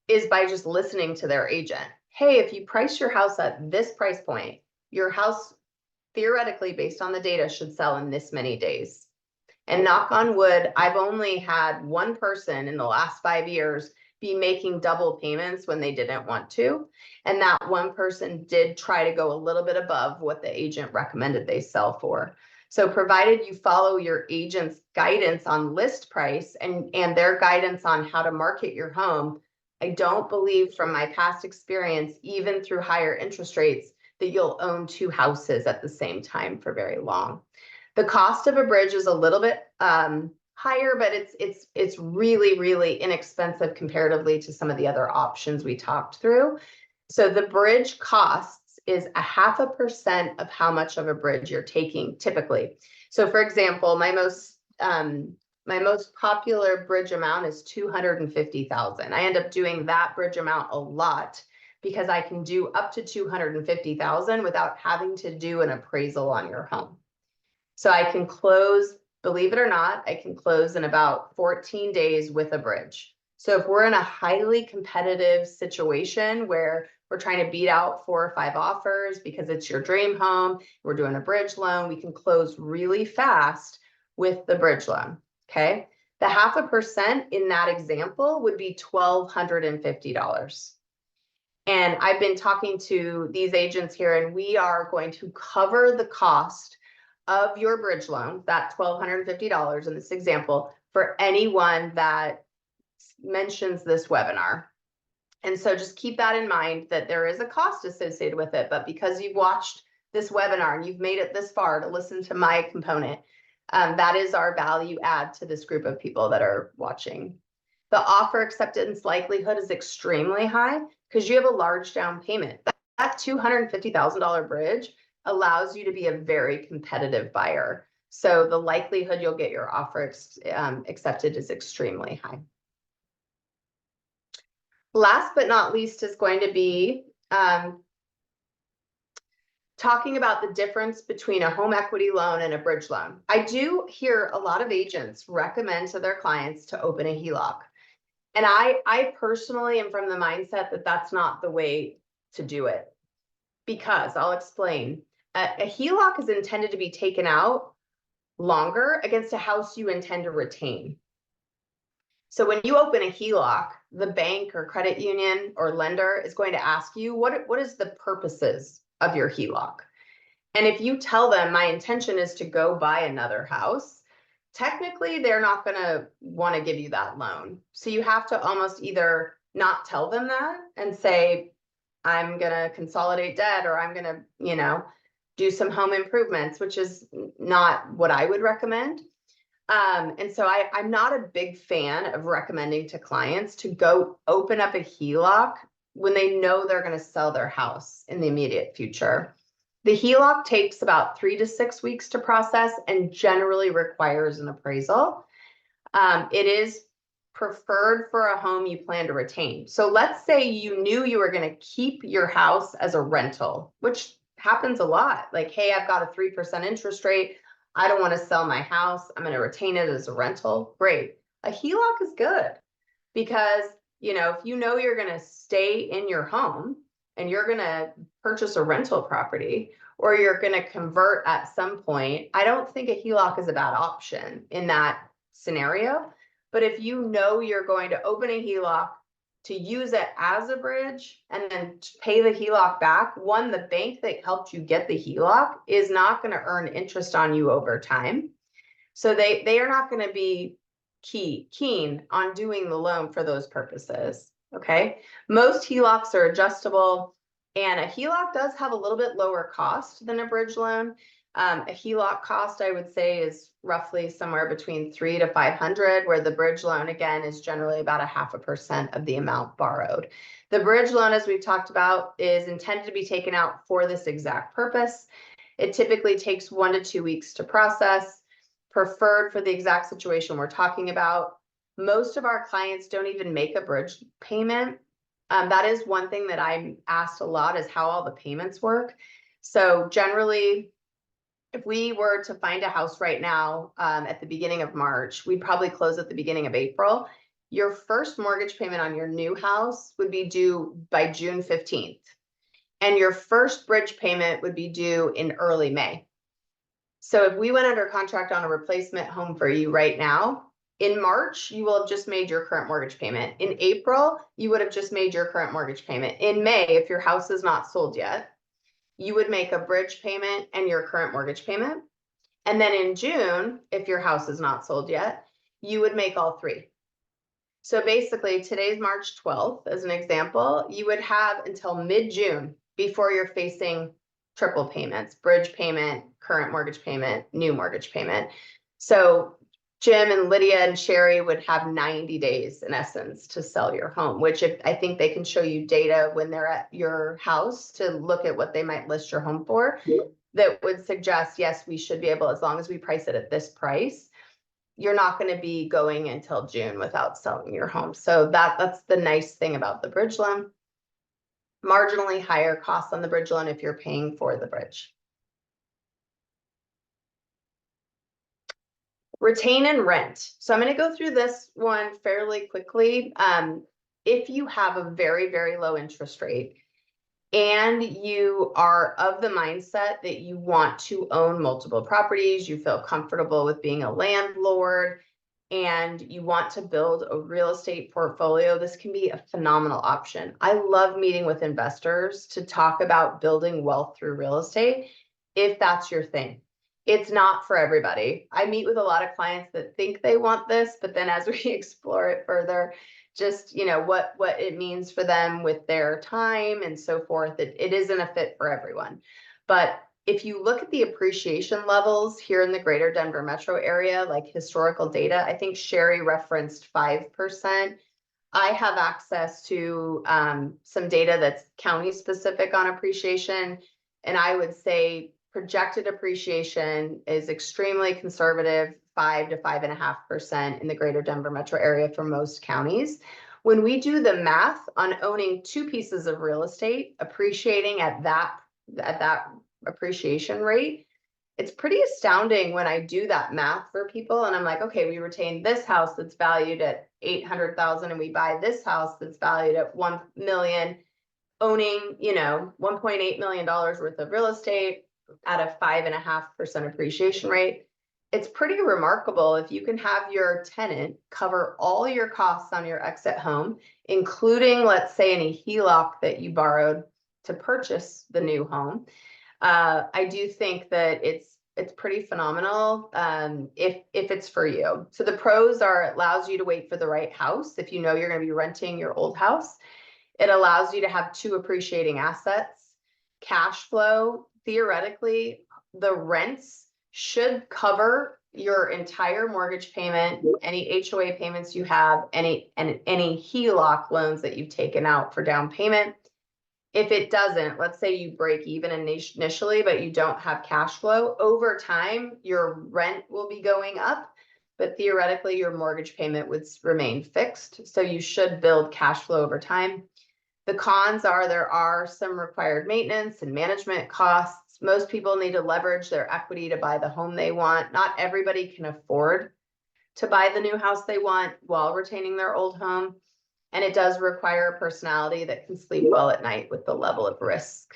Speaker 3: is by just listening to their agent. Hey, if you price your house at this price point, your house theoretically, based on the data, should sell in this many days. And knock on wood, I've only had one person in the last 5 years be making double payments when they didn't want to. And that one person did try to go a little bit above what the agent recommended they sell for. So provided you follow your agent's guidance on list price and their guidance on how to market your home, I don't believe from my past experience, even through higher interest rates, that you'll own 2 houses at the same time for very long. The cost of a bridge is a little bit higher, but it's really, really inexpensive comparatively to some of the other options we talked through. So the bridge costs is 0.5% of how much of a bridge you're taking typically. So for example, my most popular bridge amount is $250,000. I end up doing that bridge amount a lot because I can do up to $250,000 without having to do an appraisal on your home. So I can close, believe it or not, I can close in about 14 days with a bridge. So if we're in a highly competitive situation where we're trying to beat out 4 or 5 offers because it's your dream home, we're doing a bridge loan, we can close really fast with the bridge loan, okay? The 0.5% in that example would be $1,250. And I've been talking to these agents here, and we are going to cover the cost of your bridge loan, that $1,250 in this example, for anyone that mentions this webinar. And so just keep that in mind, that there is a cost associated with it, but because you've watched this webinar and you've made it this far to listen to my component, that is our value add to this group of people that are watching. The offer acceptance likelihood is extremely high because you have a large down payment. That $250,000 bridge allows you to be a very competitive buyer. So the likelihood you'll get your offer accepted is extremely high. Last but not least is going to be talking about the difference between a home equity loan and a bridge loan. I do hear a lot of agents recommend to their clients to open a HELOC. And I personally am from the mindset that that's not the way to do it, because I'll explain. A HELOC is intended to be taken out longer against a house you intend to retain. So when you open a HELOC, the bank or credit union or lender is going to ask you, what is the purposes of your HELOC? And if you tell them my intention is to go buy another house, technically they're not going to want to give you that loan. So you have to almost either not tell them that and say, I'm going to consolidate debt, or I'm going to, do some home improvements, which is not what I would recommend. And so I'm not a big fan of recommending to clients to go open up a HELOC when they know they're going to sell their house in the immediate future. The HELOC takes about 3 to 6 weeks to process and generally requires an appraisal. It is preferred for a home you plan to retain. So let's say you knew you were going to keep your house as a rental, which happens a lot. Like, hey, I've got a 3% interest rate. I don't want to sell my house. I'm going to retain it as a rental. Great. A HELOC is good because, if you know you're going to stay in your home and you're going to purchase a rental property, or you're going to convert at some point, I don't think a HELOC is a bad option in that scenario. But if you know you're going to open a HELOC to use it as a bridge and then pay the HELOC back, the bank that helped you get the HELOC is not going to earn interest on you over time. So they are not going to be keen on doing the loan for those purposes. Okay. Most HELOCs are adjustable, and a HELOC does have a little bit lower cost than a bridge loan. A HELOC cost, I would say, is roughly somewhere between $300 to $500, where the bridge loan, again, is generally about 0.5% of the amount borrowed. The bridge loan, as we've talked about, is intended to be taken out for this exact purpose. It typically takes 1 to 2 weeks to process, preferred for the exact situation we're talking about. Most of our clients don't even make a bridge payment. That is one thing that I'm asked a lot, is how all the payments work. So generally, if we were to find a house right now, at the beginning of March, we'd probably close at the beginning of April. Your first mortgage payment on your new house would be due by June 15th. And your first bridge payment would be due in early May. So if we went under contract on a replacement home for you right now, in March, you will have just made your current mortgage payment. In April, you would have just made your current mortgage payment. In May, if your house is not sold yet, you would make a bridge payment and your current mortgage payment. And then in June, if your house is not sold yet, you would make all three. So basically, today's March 12th, as an example, you would have until mid-June before you're facing triple payments, bridge payment, current mortgage payment, new mortgage payment. So Jim and Lydia and Sherry would have 90 days in essence to sell your home, which I think they can show you data when they're at your house to look at what they might list your home for. That would suggest, yes, we should be able, as long as we price it at this price, you're not going to be going until June without selling your home. So that's the nice thing about the bridge loan. Marginally higher costs on the bridge loan if you're paying for the bridge. Retain and rent. So I'm going to go through this one fairly quickly. If you have a very, very low interest rate and you are of the mindset that you want to own multiple properties, you feel comfortable with being a landlord, and you want to build a real estate portfolio, this can be a phenomenal option. I love meeting with investors to talk about building wealth through real estate, if that's your thing. It's not for everybody. I meet with a lot of clients that think they want this, but then as we explore it further, just, you know, what it means for them with their time and so forth, it isn't a fit for everyone. But if you look at the appreciation levels here in the greater Denver metro area, like historical data, I think Sherry referenced 5%. I have access to some data that's county specific on appreciation. And I would say projected appreciation is extremely conservative, 5 to 5.5% in the greater Denver metro area for most counties. When we do the math on owning two pieces of real estate, appreciating at that appreciation rate, it's pretty astounding when I do that math for people and I'm like, okay, we retain this house that's valued at 800,000 and we buy this house that's valued at 1 million, owning, you know, $1.8 million worth of real estate at a 5.5% appreciation rate. It's pretty remarkable if you can have your tenant cover all your costs on your exit home, including, let's say, any HELOC that you borrowed to purchase the new home. I do think that it's pretty phenomenal if it's for you. So the pros are it allows you to wait for the right house if you know you're going to be renting your old house. It allows you to have two appreciating assets. Cash flow, theoretically, the rents should cover your entire mortgage payment, any HOA payments you have, any HELOC loans that you've taken out for down payment. If it doesn't, let's say you break even initially, but you don't have cash flow, over time, your rent will be going up, but theoretically your mortgage payment would remain fixed. So you should build cash flow over time. The cons are there are some required maintenance and management costs. Most people need to leverage their equity to buy the home they want. Not everybody can afford to buy the new house they want while retaining their old home. And it does require a personality that can sleep well at night with the level of risk.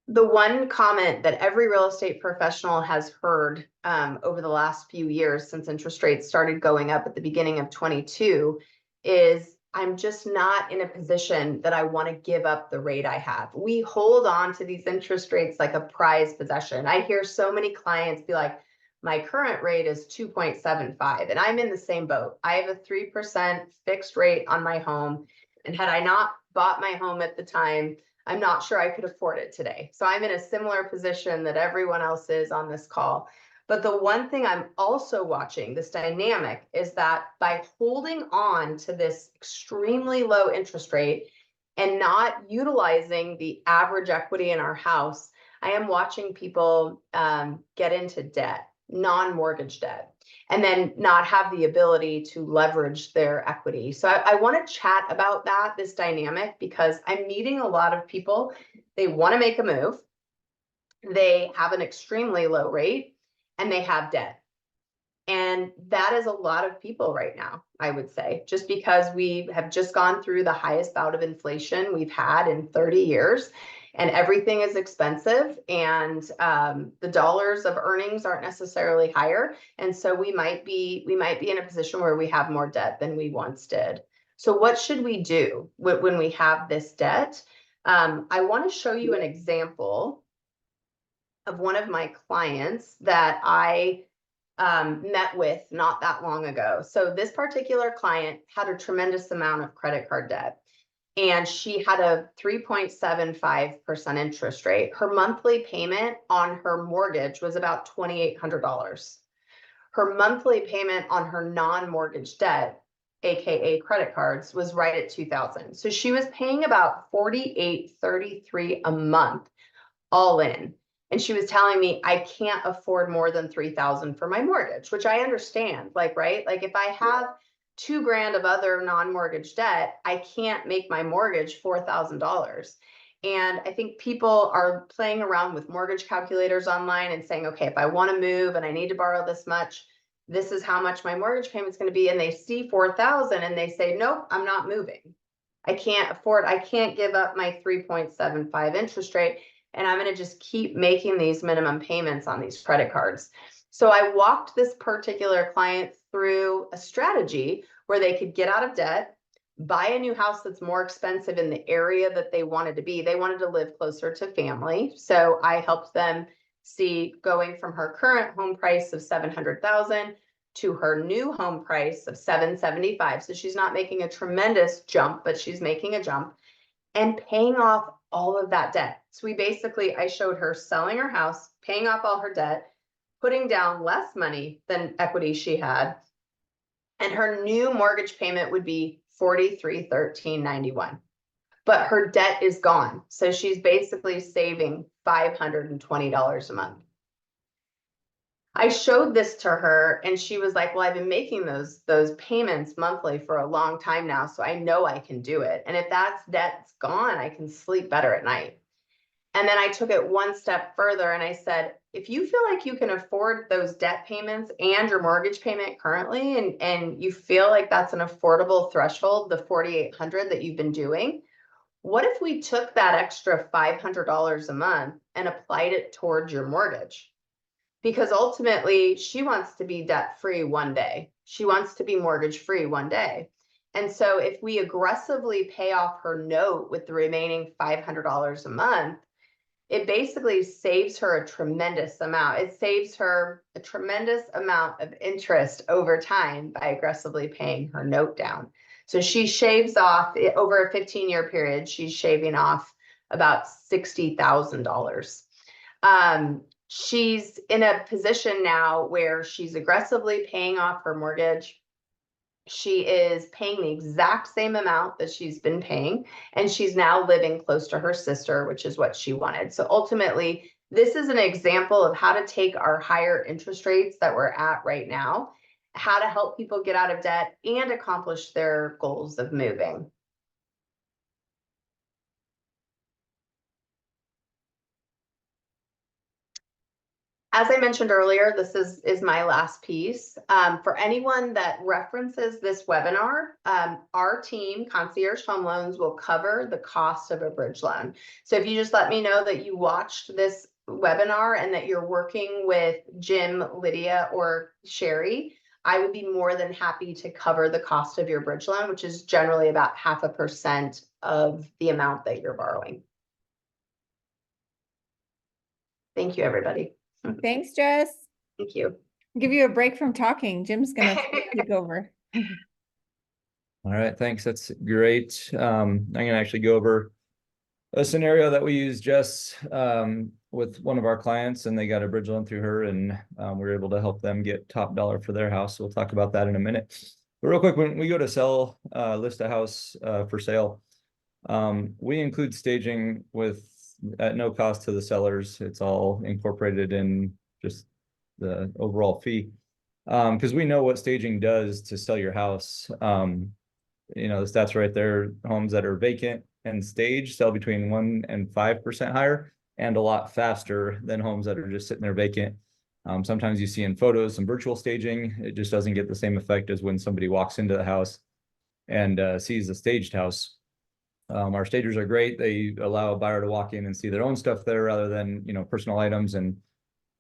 Speaker 3: The one comment that every real estate professional has heard over the last few years since interest rates started going up at the beginning of 22 is, I'm just not in a position that I want to give up the rate I have. We hold on to these interest rates like a prized possession. I hear so many clients be like, my current rate is 2.75 and I'm in the same boat. I have a 3% fixed rate on my home. And had I not bought my home at the time, I'm not sure I could afford it today. So I'm in a similar position that everyone else is on this call. But the one thing I'm also watching, this dynamic, is that by holding on to this extremely low interest rate and not utilizing the average equity in our house, I am watching people get into debt, non-mortgage debt. and then not have the ability to leverage their equity. So I want to chat about this dynamic, because I'm meeting a lot of people. They want to make a move. They have an extremely low rate and they have debt. And that is a lot of people right now, I would say, just because we have just gone through the highest bout of inflation we've had in 30 years, and everything is expensive, and the dollars of earnings aren't necessarily higher. And so we might be in a position where we have more debt than we once did. So what should we do when we have this debt? I want to show you an example of one of my clients that I met with not that long ago. So this particular client had a tremendous amount of credit card debt, and she had a 3.75% interest rate. Her monthly payment on her mortgage was about $2,800. Her monthly payment on her non-mortgage debt, AKA credit cards, was right at $2,000. So she was paying about $4,833 a month all in. And she was telling me, I can't afford more than $3,000 for my mortgage, which I understand. Like, right? Like, if I have $2,000 of other non-mortgage debt, I can't make my mortgage $4,000. And I think people are playing around with mortgage calculators online and saying, okay, if I want to move and I need to borrow this much, this is how much my mortgage payment is going to be. And they see 4,000 and they say, nope, I'm not moving. I can't afford, I can't give up my 3.75 interest rate. And I'm going to just keep making these minimum payments on these credit cards. So I walked this particular client through a strategy where they could get out of debt, buy a new house that's more expensive in the area that they wanted to be. They wanted to live closer to family. So I helped them see going from her current home price of $700,000 to her new home price of $775,000. So she's not making a tremendous jump, but she's making a jump, and paying off all of that debt. So I showed her selling her house, paying off all her debt, putting down less money than equity she had, and her new mortgage payment would be $43,1391. But her debt is gone. So she's basically saving $520 a month. I showed this to her and she was like, well, I've been making those payments monthly for a long time now, so I know I can do it. And if that debt's gone, I can sleep better at night. And then I took it one step further and I said, if you feel like you can afford those debt payments and your mortgage payment currently, and you feel like that's an affordable threshold, the $4,800 that you've been doing, what if we took that extra $500 a month and applied it towards your mortgage? Because ultimately she wants to be debt free one day. She wants to be mortgage free one day. And so if we aggressively pay off her note with the remaining $500 a month, it basically saves her a tremendous amount. It saves her a tremendous amount of interest over time by aggressively paying her note down. So she shaves off, over a 15-year period, she's shaving off about $60,000. She's in a position now where she's aggressively paying off her mortgage. She is paying the exact same amount that she's been paying, and she's now living close to her sister, which is what she wanted. So ultimately, this is an example of how to take our higher interest rates that we're at right now, how to help people get out of debt and accomplish their goals of moving. As I mentioned earlier, this is my last piece. For anyone that references this webinar, our team, Concierge Home Loans, will cover the cost of a bridge loan. So if you just let me know that you watched this webinar and that you're working with Jim, Lydia, or Sherry, I would be more than happy to cover the cost of your bridge loan, which is generally about 0.5% of the amount that you're borrowing. Thank you, everybody.
Speaker 1: Thanks, Jess.
Speaker 3: Thank you.
Speaker 1: I'll give you a break from talking. Jim's gonna take over.
Speaker 4: All right, thanks. That's great. I'm gonna actually go over a scenario that we used Jess with one of our clients, and they got a bridge loan through her, and we were able to help them get top dollar for their house. So we'll talk about that in a minute. But real quick, when we go to sell, list a house for sale, we include staging at no cost to the sellers. It's all incorporated in just the overall fee. Because we know what staging does to sell your house. The stats right there, homes that are vacant and staged sell between 1% and 5% higher and a lot faster than homes that are just sitting there vacant. Sometimes you see in photos some virtual staging. It just doesn't get the same effect as when somebody walks into the house and sees the staged house. Our stagers are great. They allow a buyer to walk in and see their own stuff there rather than, personal items. And,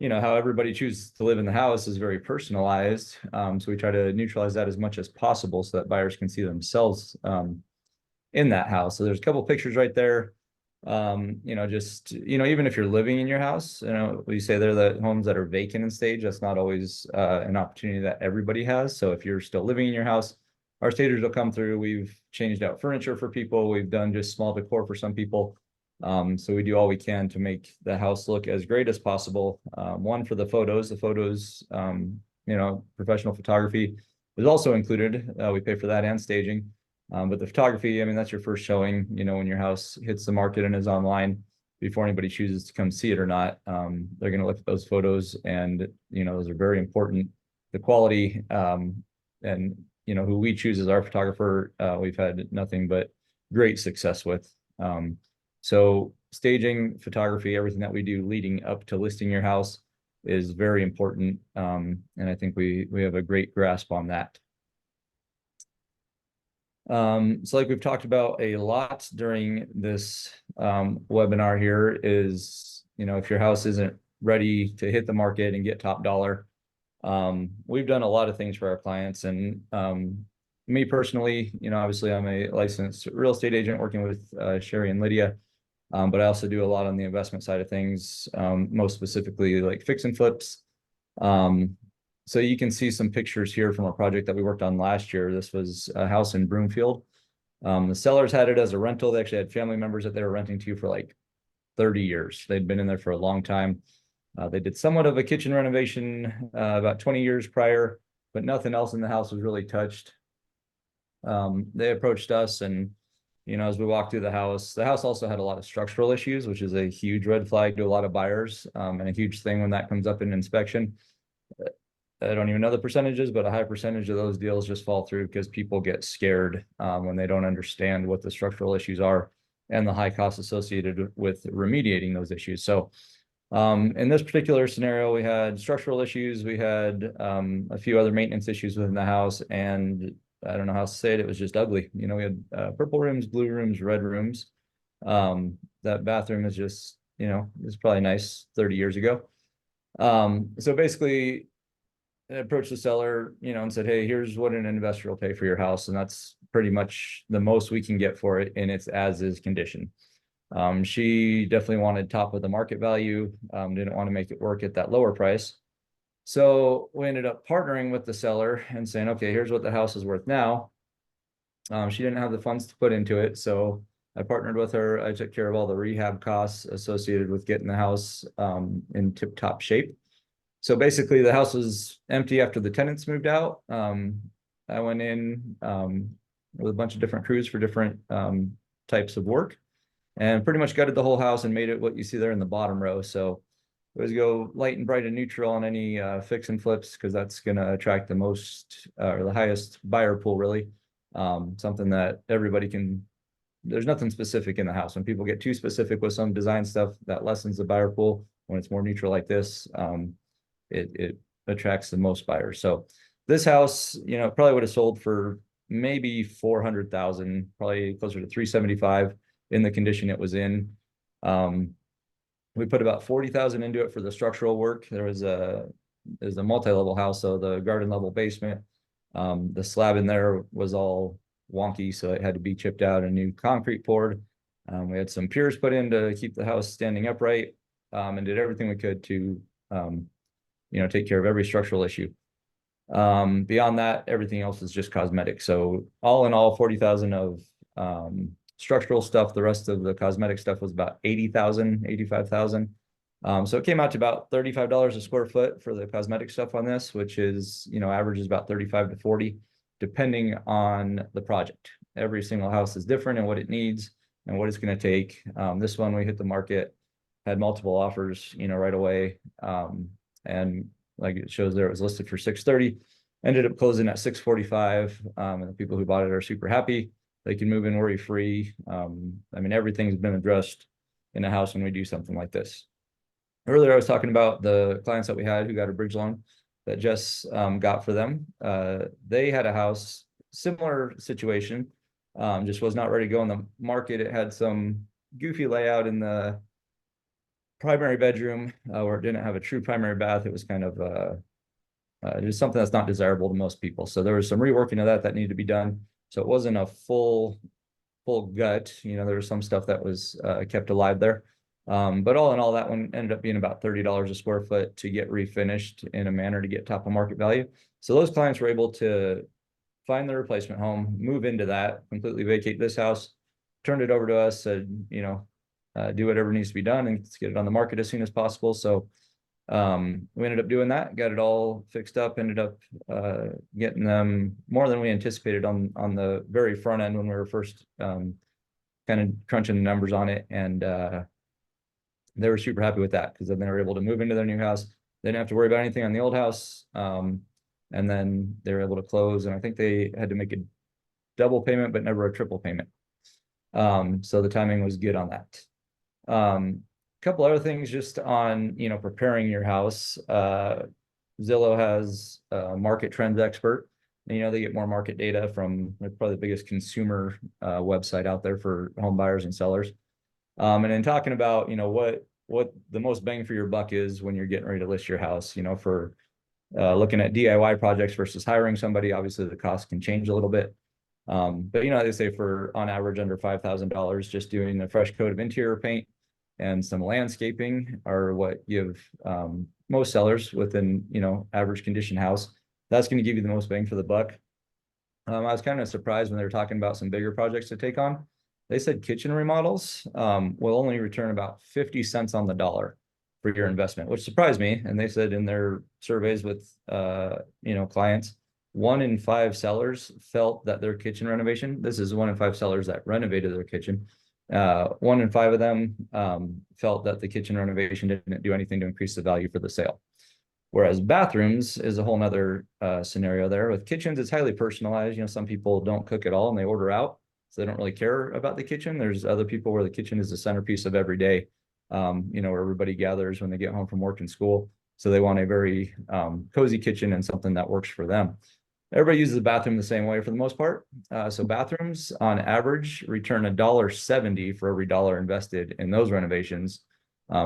Speaker 4: how everybody chooses to live in the house is very personalized. So we try to neutralize that as much as possible so that buyers can see themselves in that house. So there's a couple pictures right there. Even if you're living in your house, we say they're the homes that are vacant and staged. That's not always an opportunity that everybody has. So if you're still living in your house, our stagers will come through. We've changed out furniture for people. We've done just small decor for some people. So we do all we can to make the house look as great as possible. One, for the photos, professional photography is also included. We pay for that and staging. But the photography, that's your first showing, when your house hits the market and is online, before anybody chooses to come see it or not. They're going to look at those photos, and, those are very important. The quality, and, who we choose as our photographer, we've had nothing but great success with. So staging, photography, everything that we do leading up to listing your house is very important. And I think we have a great grasp on that. So like we've talked about a lot during this webinar here is, if your house isn't ready to hit the market and get top dollar, we've done a lot of things for our clients. And me personally, obviously I'm a licensed real estate agent working with Sherry and Lydia. But I also do a lot on the investment side of things, most specifically like fix and flips. So you can see some pictures here from a project that we worked on last year. This was a house in Broomfield. The sellers had it as a rental. They actually had family members that they were renting to for like 30 years. They'd been in there for a long time. They did somewhat of a kitchen renovation about 20 years prior, but nothing else in the house was really touched. They approached us, and as we walked through the house also had a lot of structural issues, which is a huge red flag to a lot of buyers, and a huge thing when that comes up in inspection. I don't even know the percentages, but a high percentage of those deals just fall through because people get scared when they don't understand what the structural issues are and the high costs associated with remediating those issues. So in this particular scenario, we had structural issues. We had a few other maintenance issues within the house, and I don't know how to say it. It was just ugly. We had purple rooms, blue rooms, red rooms. That bathroom is just, it's probably nice 30 years ago. So basically, I approached the seller, and said, hey, here's what an investor will pay for your house. And that's pretty much the most we can get for it in its as-is condition. She definitely wanted top of the market value, didn't want to make it work at that lower price. So we ended up partnering with the seller and saying, okay, here's what the house is worth now. She didn't have the funds to put into it. So I partnered with her. I took care of all the rehab costs associated with getting the house in tip-top shape. So basically the house was empty after the tenants moved out. I went in with a bunch of different crews for different types of work, and pretty much gutted the whole house and made it what you see there in the bottom row. So it was go light and bright and neutral on any fix and flips, because that's going to attract the most or the highest buyer pool, really. Something that everybody can, there's nothing specific in the house. When people get too specific with some design stuff, that lessens the buyer pool. When it's more neutral like this, it attracts the most buyers. So this house, probably would have sold for maybe 400,000, probably closer to 375 in the condition it was in. We put about 40,000 into it for the structural work. There's a multi-level house, so the garden level basement, the slab in there was all wonky, so it had to be chipped out and new concrete poured. We had some piers put in to keep the house standing upright, and did everything we could to take care of every structural issue. Beyond that, everything else is just cosmetic. So all in all, 40,000 of structural stuff. The rest of the cosmetic stuff was about 80,000, 85,000. So it came out to about $35 a square foot for the cosmetic stuff on this, which is, average is about 35 to 40, depending on the project. Every single house is different and what it needs and what it's going to take. This one, we hit the market, had multiple offers, right away. And like it shows there, it was listed for 630, ended up closing at 645. And the people who bought it are super happy. They can move in worry-free. I mean, everything's been addressed in a house when we do something like this. Earlier, I was talking about the clients that we had who got a bridge loan that Jess got for them. They had a house, similar situation, just was not ready to go on the market. It had some goofy layout in the primary bedroom where it didn't have a true primary bath. It was kind of just something that's not desirable to most people. So there was some reworking of that needed to be done. So it wasn't a full gut. You know, there was some stuff that was kept alive there. But all in all, that one ended up being about $30 a square foot to get refinished in a manner to get top of market value. So those clients were able to find the replacement home, move into that, completely vacate this house, turned it over to us, said, you know, do whatever needs to be done and get it on the market as soon as possible. So we ended up doing that, got it all fixed up, ended up getting them more than we anticipated on the very front end when we were first kind of crunching the numbers on it. And they were super happy with that because then they were able to move into their new house. They didn't have to worry about anything on the old house. And then they were able to close. And I think they had to make a double payment, but never a triple payment. So the timing was good on that. Couple other things just on, you know, preparing your house. Zillow has a market trends expert. And, you know, they get more market data from probably the biggest consumer website out there for home buyers and sellers. And in talking about, you know, what the most bang for your buck is when you're getting ready to list your house, you know, for looking at DIY projects versus hiring somebody, obviously the cost can change a little bit. But, you know, they say for on average under $5,000, just doing a fresh coat of interior paint and some landscaping are what give most sellers within, you know, average condition house. That's going to give you the most bang for the buck. I was kind of surprised when they were talking about some bigger projects to take on. They said kitchen remodels will only return about 50 cents on the dollar for your investment, which surprised me. And they said in their surveys with, you know, clients, 1 in 5 sellers felt that their kitchen renovation, this is 1 in 5 sellers that renovated their kitchen. 1 in 5 of them felt that the kitchen renovation didn't do anything to increase the value for the sale. Whereas bathrooms is a whole nother scenario there. With kitchens, it's highly personalized. You know, some people don't cook at all and they order out, so they don't really care about the kitchen. There's other people where the kitchen is the centerpiece of every day, you know, where everybody gathers when they get home from work and school. So they want a very cozy kitchen and something that works for them. Everybody uses the bathroom the same way for the most part. So bathrooms on average return $1.70 for every dollar invested in those renovations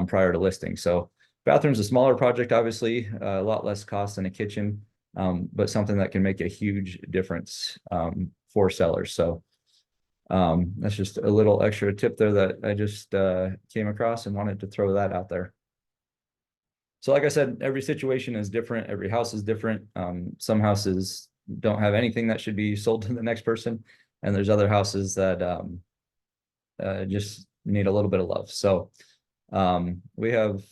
Speaker 4: prior to listing. So bathroom's a smaller project, obviously, a lot less cost than a kitchen, but something that can make a huge difference for sellers. So that's just a little extra tip there that I just came across and wanted to throw that out there. So like I said, every situation is different. Every house is different. Some houses don't have anything that should be sold to the next person. And there's other houses that just need a little bit of love. So we've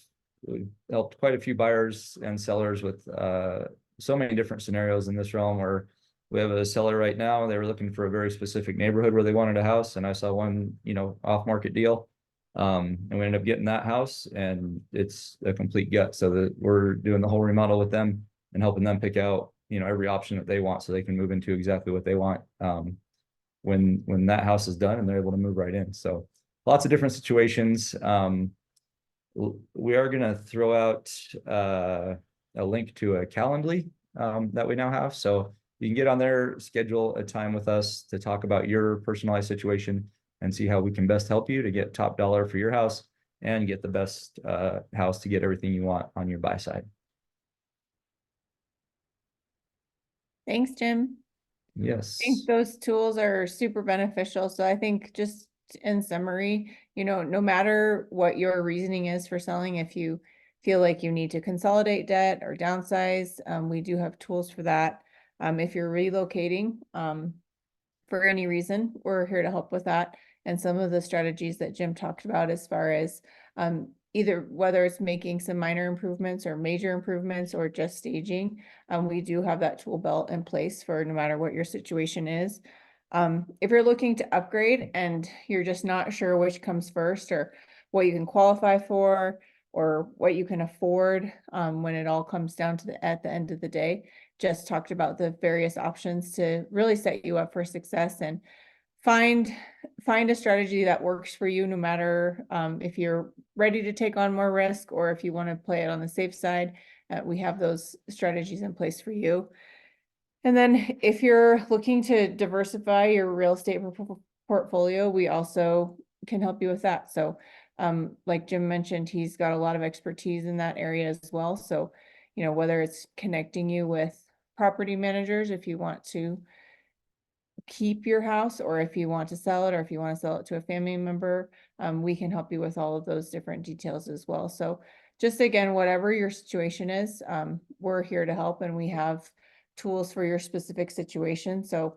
Speaker 4: helped quite a few buyers and sellers with so many different scenarios in this realm where we have a seller right now. They were looking for a very specific neighborhood where they wanted a house. And I saw one, you know, off-market deal. And we ended up getting that house and it's a complete gut. So we're doing the whole remodel with them and helping them pick out, you know, every option that they want so they can move into exactly what they want when that house is done and they're able to move right in. So lots of different situations. We are going to throw out a link to a Calendly that we now have. So you can get on there, schedule a time with us to talk about your personalized situation and see how we can best help you to get top dollar for your house and get the best house to get everything you want on your buy side.
Speaker 1: Thanks, Jim.
Speaker 4: Yes.
Speaker 1: I think those tools are super beneficial. So I think just in summary, you know, no matter what your reasoning is for selling, if you feel like you need to consolidate debt or downsize, we do have tools for that. If you're relocating for any reason, we're here to help with that. And some of the strategies that Jim talked about as far as either whether it's making some minor improvements or major improvements or just staging, we do have that tool belt in place for no matter what your situation is. If you're looking to upgrade and you're just not sure which comes first or what you can qualify for, or what you can afford when it all comes down to at the end of the day. Just talked about the various options to really set you up for success and find a strategy that works for you, no matter if you're ready to take on more risk or if you want to play it on the safe side. We have those strategies in place for you. And then if you're looking to diversify your real estate portfolio, we also can help you with that. So like Jim mentioned, he's got a lot of expertise in that area as well. So, you know, whether it's connecting you with property managers, if you want to keep your house, or if you want to sell it, or if you want to sell it to a family member, we can help you with all of those different details as well. So just again, whatever your situation is, we're here to help, and we have tools for your specific situation. So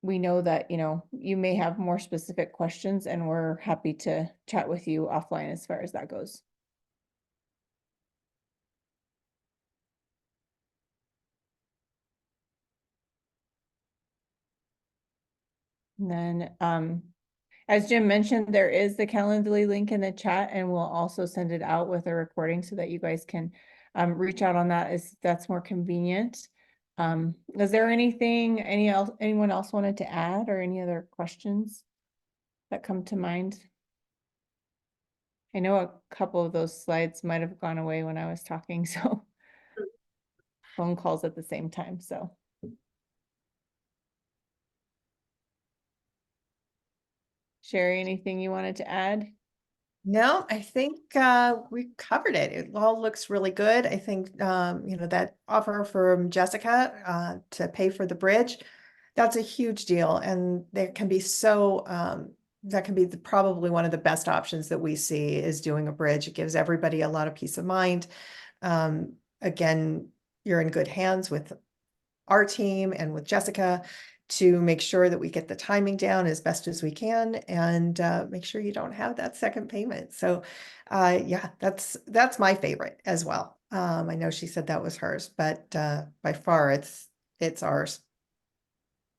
Speaker 1: we know that, you know, you may have more specific questions, and we're happy to chat with you offline as far as that goes. And then, as Jim mentioned, there is the Calendly link in the chat, and we'll also send it out with a recording so that you guys can reach out on that if that's more convenient. Is there anyone else wanted to add, or any other questions that come to mind? I know a couple of those slides might have gone away when I was talking, so phone calls at the same time, so. Sherry, anything you wanted to add?
Speaker 2: No, I think we covered it. It all looks really good. I think you know, that offer from Jessica to pay for the bridge, that's a huge deal, and there can be so that can be probably one of the best options that we see is doing a bridge. It gives everybody a lot of peace of mind. Again, you're in good hands with our team and with Jessica to make sure that we get the timing down as best as we can, and make sure you don't have that second payment. So yeah, that's my favorite as well. I know she said that was hers, but by far it's ours.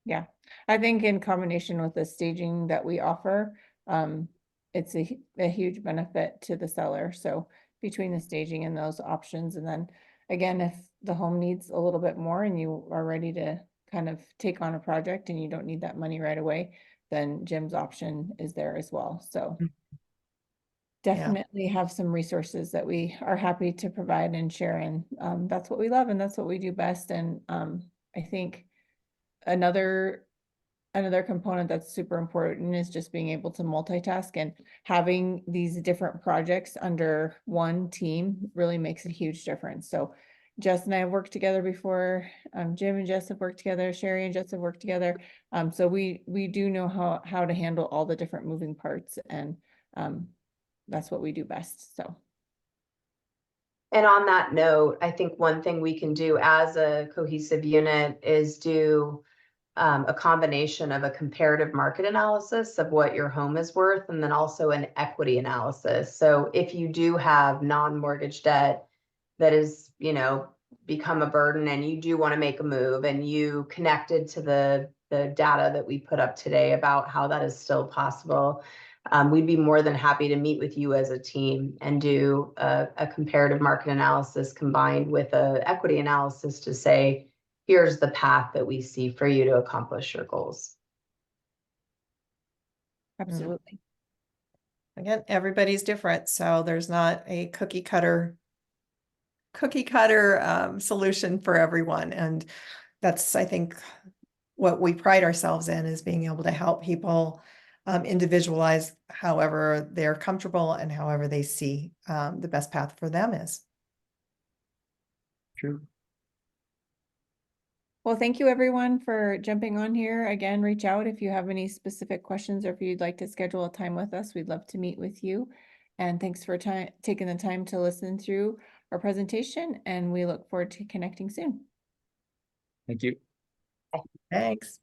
Speaker 1: Yeah, I think in combination with the staging that we offer, it's a huge benefit to the seller. So between the staging and those options, and then again, if the home needs a little bit more and you are ready to kind of take on a project and you don't need that money right away, then Jim's option is there as well. So definitely have some resources that we are happy to provide and share, and that's what we love and that's what we do best. And I think another component that's super important is just being able to multitask, and having these different projects under one team really makes a huge difference. So Jess and I have worked together before. Jim and Jess have worked together. Sherry and Jess have worked together. So we do know how to handle all the different moving parts, and that's what we do best. So.
Speaker 3: And on that note, I think one thing we can do as a cohesive unit is do a combination of a comparative market analysis of what your home is worth, and then also an equity analysis. So if you do have non-mortgage debt that is, you know, become a burden, and you do want to make a move, and you connected to the data that we put up today about how that is still possible, we'd be more than happy to meet with you as a team and do a comparative market analysis combined with a equity analysis to say, here's the path that we see for you to accomplish your goals.
Speaker 1: Absolutely.
Speaker 2: Again, everybody's different, so there's not a cookie cutter solution for everyone. And that's, I think, what we pride ourselves in, is being able to help people individualize however they're comfortable and however they see the best path for them is.
Speaker 4: True.
Speaker 1: Well, thank you everyone for jumping on here. Again, reach out if you have any specific questions, or if you'd like to schedule a time with us. We'd love to meet with you. And thanks for taking the time to listen through our presentation, and we look forward to connecting soon.
Speaker 4: Thank you.
Speaker 2: Thanks.